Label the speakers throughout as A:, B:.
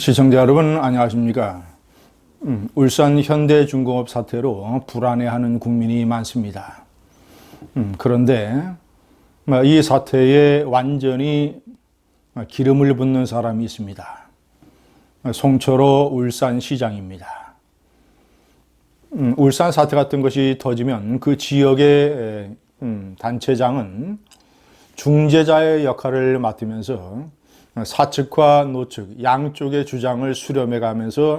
A: 시청자 여러분 안녕하십니까? 울산 현대중공업 사태로 불안해하는 국민이 많습니다. 그런데 이 사태에 완전히 기름을 붓는 사람이 있습니다. 송철호 울산시장입니다. 울산 사태 같은 것이 터지면 그 지역의 단체장은 중재자의 역할을 맡으면서 사측과 노측 양쪽의 주장을 수렴해 가면서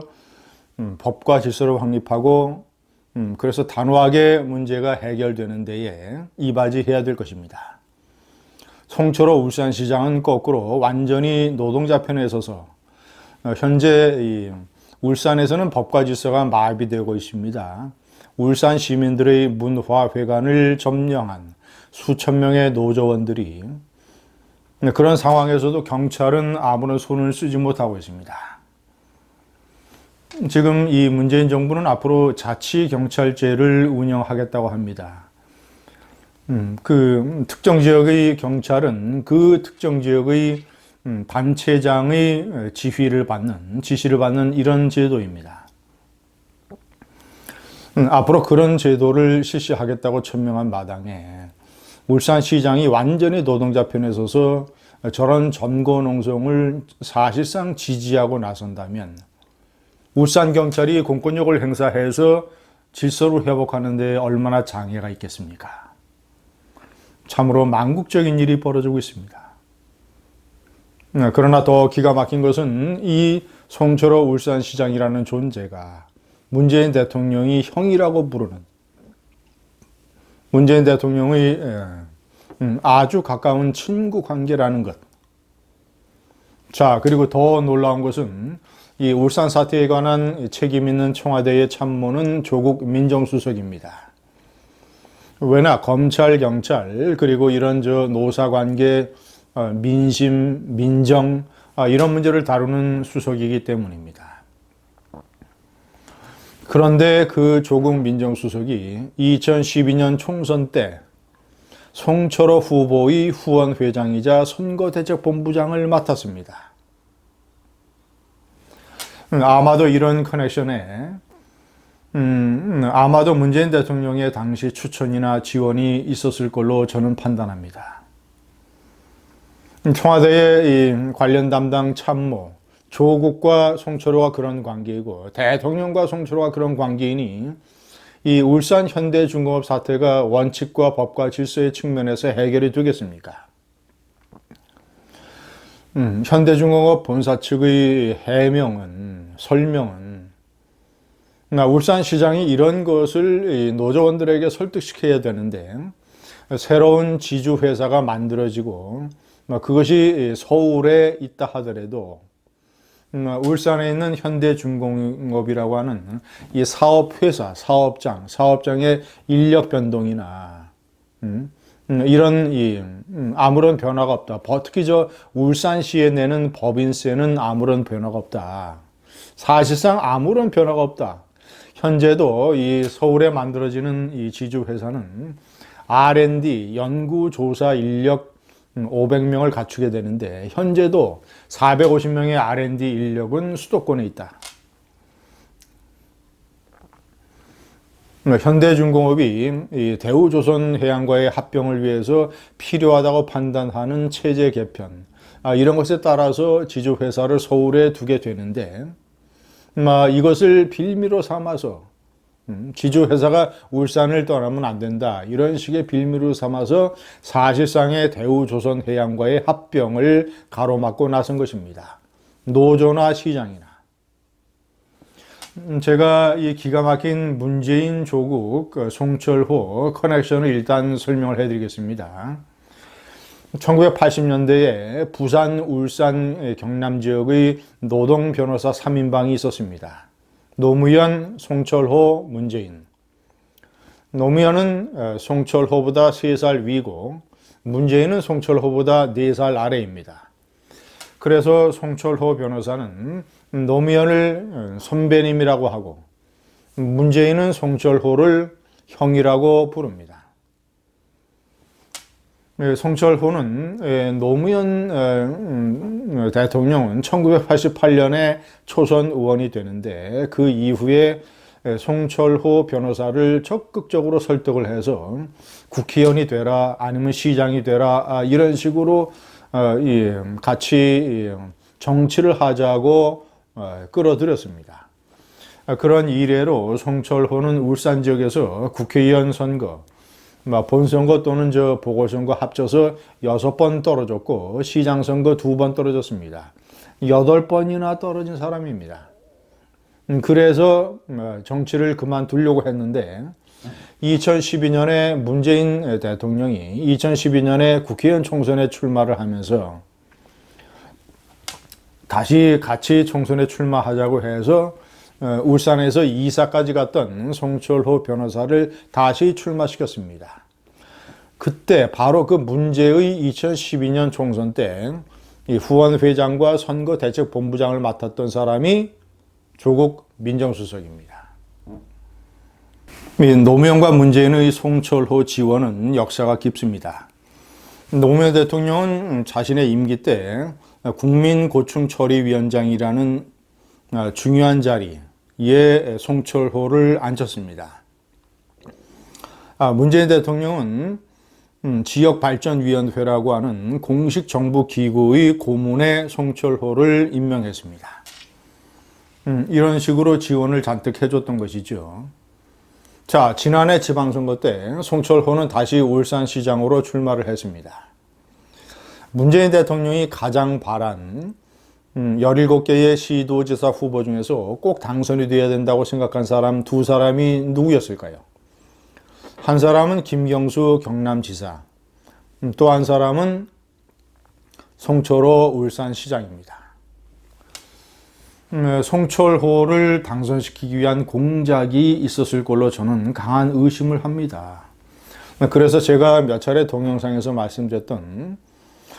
A: 법과 질서를 확립하고 그래서 단호하게 문제가 해결되는 데에 이바지해야 될 것입니다. 송철호 울산시장은 거꾸로 완전히 노동자 편에 서서 현재 울산에서는 법과 질서가 마비되고 있습니다. 울산 시민들의 문화회관을 점령한 수천 명의 노조원들이 그런 상황에서도 경찰은 아무런 손을 쓰지 못하고 있습니다. 지금 이 문재인 정부는 앞으로 자치경찰제를 운영하겠다고 합니다. 그 특정 지역의 경찰은 그 특정 지역의 단체장의 지시를 받는 이런 제도입니다. 앞으로 그런 제도를 실시하겠다고 천명한 마당에 울산시장이 완전히 노동자 편에 서서 저런 전고농성을 사실상 지지하고 나선다면 울산경찰이 공권력을 행사해서 질서를 회복하는 데 얼마나 장애가 있겠습니까? 참으로 망국적인 일이 벌어지고 있습니다. 그러나 더 기가 막힌 것은 이 송철호 울산시장이라는 존재가 문재인 대통령이 형이라고 부르는 문재인 대통령의 아주 가까운 친구 관계라는 것. 자, 그리고 더 놀라운 것은 이 울산 사태에 관한 책임 있는 청와대의 참모는 조국 민정수석입니다. 왜냐, 검찰, 경찰, 그리고 이런 노사관계, 민심, 민정, 이런 문제를 다루는 수석이기 때문입니다. 그런데 그 조국 민정수석이 2012년 총선 때 송철호 후보의 후원회장이자 선거대책본부장을 맡았습니다. 아마도 이런 커넥션에 아마도 문재인 대통령의 당시 추천이나 지원이 있었을 걸로 저는 판단합니다. 청와대의 이 관련 담당 참모 조국과 송철호가 그런 관계이고 대통령과 송철호가 그런 관계이니 이 울산 현대중공업 사태가 원칙과 법과 질서의 측면에서 해결이 되겠습니까? 현대중공업 본사 측의 설명은 울산시장이 이런 것을 노조원들에게 설득시켜야 되는데 새로운 지주회사가 만들어지고 그것이 서울에 있다 하더라도 울산에 있는 현대중공업이라고 하는 이 사업회사, 사업장의 인력 변동이나 이런 아무런 변화가 없다. 특히 울산시에 내는 법인세는 아무런 변화가 없다. 사실상 아무런 변화가 없다. 현재도 이 서울에 만들어지는 이 지주회사는 R&D, 연구조사 인력 500명을 갖추게 되는데 현재도 450명의 R&D 인력은 수도권에 있다. 현대중공업이 이 대우조선해양과의 합병을 위해서 필요하다고 판단하는 체제 개편 이런 것에 따라서 지주회사를 서울에 두게 되는데 이것을 빌미로 삼아서 지주회사가 울산을 떠나면 안 된다. 이런 식의 빌미로 삼아서 사실상의 대우조선해양과의 합병을 가로막고 나선 것입니다. 노조나 시장이나. 제가 이 기가 막힌 문재인 조국 송철호 커넥션을 일단 설명을 해드리겠습니다. 1980년대에 부산, 울산, 경남 지역의 노동 변호사 3인방이 있었습니다. 노무현, 송철호, 문재인. 노무현은 송철호보다 3살 위고 문재인은 송철호보다 4살 아래입니다. 그래서 송철호 변호사는 노무현을 선배님이라고 하고 문재인은 송철호를 형이라고 부릅니다. 송철호는 노무현 대통령은 1988년에 초선 의원이 되는데 그 이후에 송철호 변호사를 적극적으로 설득을 해서 국회의원이 되라 아니면 시장이 되라 이런 식으로 같이 정치를 하자고 끌어들였습니다. 그런 이래로 송철호는 울산 지역에서 국회의원 선거, 본선거 또는 보궐선거 합쳐서 6번 떨어졌고 시장선거 2번 떨어졌습니다. 8번이나 떨어진 사람입니다. 그래서 정치를 그만두려고 했는데 2012년에 문재인 대통령이 2012년에 국회의원 총선에 출마를 하면서 다시 같이 총선에 출마하자고 해서 울산에서 이사까지 갔던 송철호 변호사를 다시 출마시켰습니다. 그때 바로 그 문제의 2012년 총선 때 후원회장과 선거대책본부장을 맡았던 사람이 조국 민정수석입니다. 노무현과 문재인의 송철호 지원은 역사가 깊습니다. 노무현 대통령은 자신의 임기 때 국민고충처리위원장이라는 중요한 자리에 송철호를 앉혔습니다. 문재인 대통령은 지역발전위원회라고 하는 공식 정부 기구의 고문에 송철호를 임명했습니다. 이런 식으로 지원을 잔뜩 해줬던 것이죠. 자, 지난해 지방선거 때 송철호는 다시 울산시장으로 출마를 했습니다. 문재인 대통령이 가장 바란 17개의 시도지사 후보 중에서 꼭 당선이 되어야 된다고 생각한 사람 2사람이 누구였을까요? 한 사람은 김경수 경남지사, 또 한 사람은 송철호 울산시장입니다. 송철호를 당선시키기 위한 공작이 있었을 걸로 저는 강한 의심을 합니다. 그래서 제가 몇 차례 동영상에서 말씀드렸던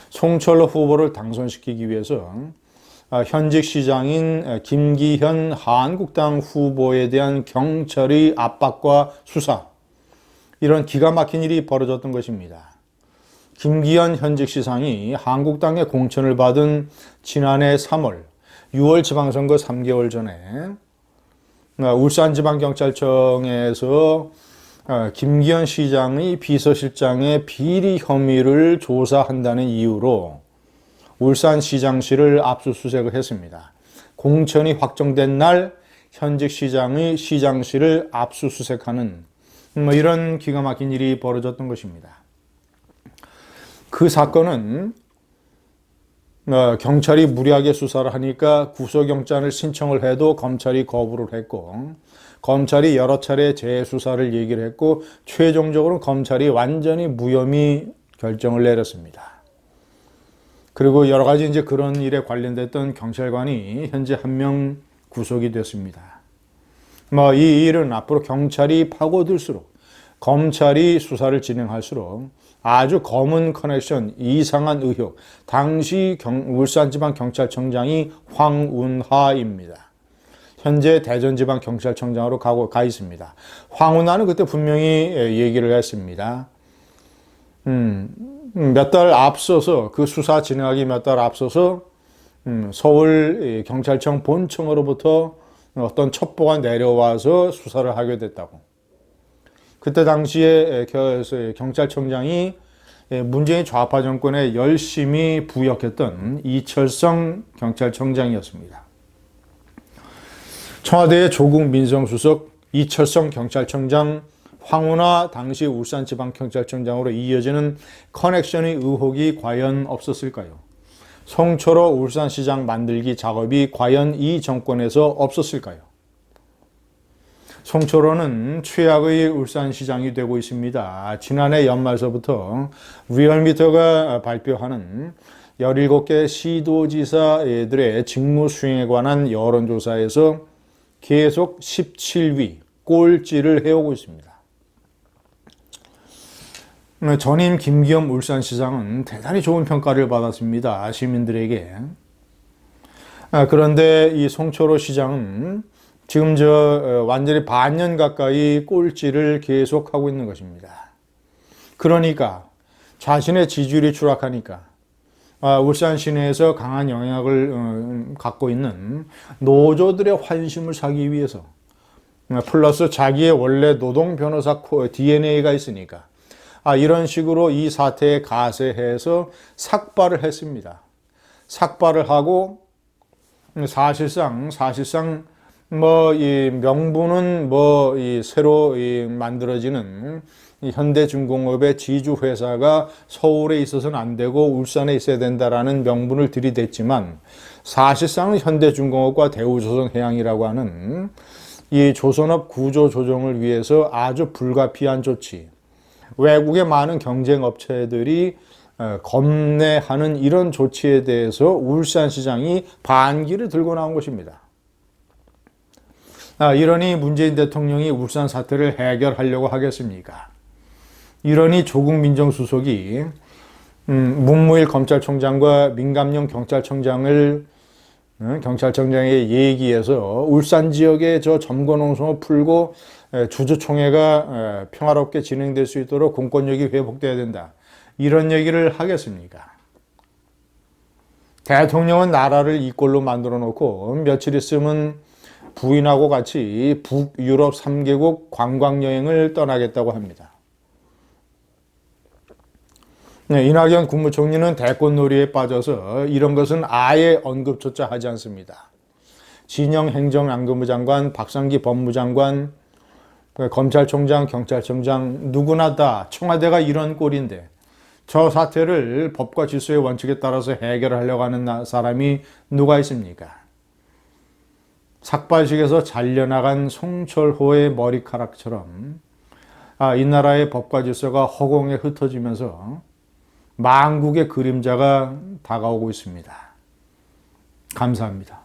A: 송철호 후보를 당선시키기 위해서 현직 시장인 김기현 한국당 후보에 대한 경찰의 압박과 수사, 이런 기가 막힌 일이 벌어졌던 것입니다. 김기현 현직 시장이 한국당의 공천을 받은 지난해 3월, 6월 지방선거 3개월 전에 울산지방경찰청에서 김기현 시장의 비서실장의 비리 혐의를 조사한다는 이유로 울산시장실을 압수수색을 했습니다. 공천이 확정된 날 현직 시장의 시장실을 압수수색하는 이런 기가 막힌 일이 벌어졌던 것입니다. 그 사건은 경찰이 무리하게 수사를 하니까 구속영장을 신청을 해도 검찰이 거부를 했고, 검찰이 여러 차례 재수사를 얘기를 했고, 최종적으로 검찰이 완전히 무혐의 결정을 내렸습니다. 그리고 여러 가지 이제 그런 일에 관련됐던 경찰관이 현재 1명 구속이 됐습니다. 이 일은 앞으로 경찰이 파고들수록, 검찰이 수사를 진행할수록 아주 검은 커넥션, 이상한 의혹, 당시 울산지방경찰청장이 황운하입니다. 현재 대전지방경찰청장으로 가 있습니다. 황운하는 그때 분명히 얘기를 했습니다. 몇 달 앞서서, 그 수사 진행하기 몇 달 앞서서 서울 경찰청 본청으로부터 어떤 첩보가 내려와서 수사를 하게 됐다고. 그때 당시에 경찰청장이 문재인 좌파 정권에 열심히 부역했던 이철성 경찰청장이었습니다. 청와대의 조국 민정수석, 이철성 경찰청장, 황운하 당시 울산지방경찰청장으로 이어지는 커넥션의 의혹이 과연 없었을까요? 송철호 울산시장 만들기 작업이 과연 이 정권에서 없었을까요? 송철호는 최악의 울산시장이 되고 있습니다. 지난해 연말서부터 리얼미터가 발표하는 17개 시도지사들의 직무 수행에 관한 여론조사에서 계속 17위, 꼴찌를 해오고 있습니다. 전임 김기현 울산시장은 대단히 좋은 평가를 받았습니다. 시민들에게. 그런데 이 송철호 시장은 지금 완전히 반년 가까이 꼴찌를 계속하고 있는 것입니다. 그러니까 자신의 지지율이 추락하니까 울산 시내에서 강한 영향을 갖고 있는 노조들의 환심을 사기 위해서 플러스 자기의 원래 노동 변호사 DNA가 있으니까 이런 식으로 이 사태에 가세해서 삭발을 했습니다. 삭발을 하고 사실상 뭐 이 명분은 뭐 이 새로 만들어지는 이 현대중공업의 지주 회사가 서울에 있어서는 안 되고 울산에 있어야 된다라는 명분을 들이댔지만 사실상 현대중공업과 대우조선해양이라고 하는 이 조선업 구조 조정을 위해서 아주 불가피한 조치, 외국의 많은 경쟁 업체들이 겁내하는 이런 조치에 대해서 울산시장이 반기를 들고 나온 것입니다. 이러니 문재인 대통령이 울산 사태를 해결하려고 하겠습니까? 이러니 조국 민정수석이 문무일 검찰총장과 민감용 경찰청장의 얘기에서 울산 지역의 저 점거농성을 풀고 주주총회가 평화롭게 진행될 수 있도록 공권력이 회복돼야 된다. 이런 얘기를 하겠습니까? 대통령은 나라를 이 꼴로 만들어 놓고 며칠 있으면 부인하고 같이 북유럽 3개국 관광여행을 떠나겠다고 합니다. 이낙연 국무총리는 대권놀이에 빠져서 이런 것은 아예 언급조차 하지 않습니다. 진영 행정안전부 장관, 박상기 법무장관, 검찰총장, 경찰청장 누구나 다 청와대가 이런 꼴인데 저 사태를 법과 질서의 원칙에 따라서 해결하려고 하는 사람이 누가 있습니까? 삭발식에서 잘려나간 송철호의 머리카락처럼 이 나라의 법과 질서가 허공에 흩어지면서 망국의 그림자가 다가오고 있습니다. 감사합니다.